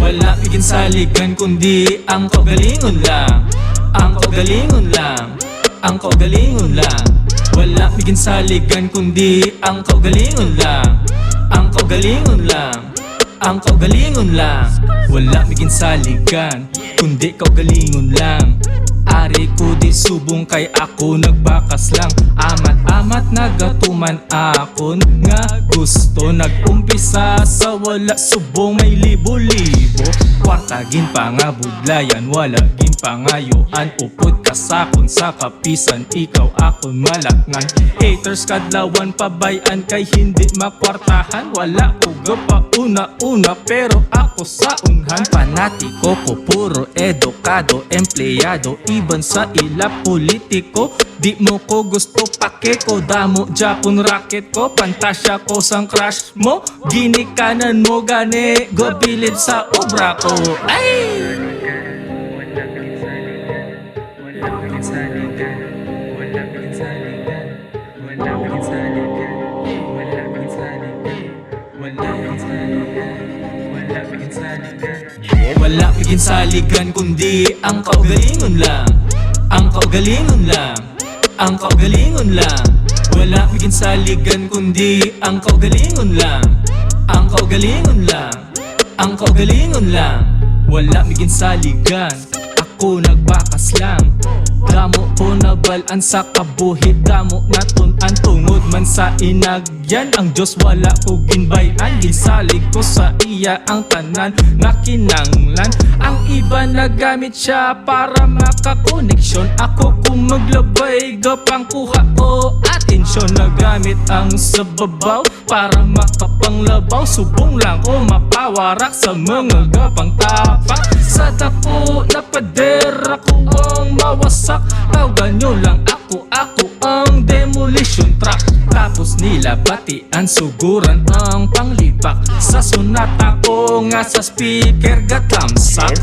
Wala bigin saligan kundi ang kaugalingon lang. Ang kaugalingon lang. Ang kaugalingon lang. Wala bigin saligan kundi ang kaugalingon lang. Ang kaugalingon lang. Ang kaugalingon lang. Wala bigin saligan kundi kaugalingon lang. Ari ko di subong kay ako nagbakas lang. Amat-amat nagatuman akon nga gusto. Nagumpisa sa wala subong may libo-libo. Kwartagin pa nga budlayan, wala gin pangayoan. Upod kasakon sa kapisan, ikaw akon malakngan. Haters kadlawan pabayan kay hindi makwartahan. Wala ko pa una-una pero ako sa unhan. Panatiko ko puro edukado, empleyado, iban sa ila politiko. Di mo ko gusto pake ko, damo Japon racket ko. Pantasya ko sang crush mo, ginikanan mo gani, gobilid sa obra ko. Ay! Wala bigin saligan kundi ang kaugalingon lang. Ang kaugalingon lang. Ang kaugalingon lang. Wala bigin saligan kundi ang kaugalingon lang. Ang kaugalingon lang. Ang kaugalingon lang. Wala bigin saligan, ako nagbakas lang. Damo ko nabalaan sa kabuhi, damo natunan tungod man sa inagyan. Ang Diyos wala ko ginbayan, gisalig ko sa iya ang tanan na kinanglan. Ang iba nagamit siya para makakoneksyon. Ako kung maglabay gapang kuha ko atensyon. Nagamit ang sababaw para makapanglabaw. Subong lang ko mapawarak sa mga gapang tapak. Sa dako na pader ako ang mawasak. Tawagan nyo lang ako ang demolition truck. Tapos nila batian suguran ang panglibak. Sa sonata ko nga sa speaker gatlamsak.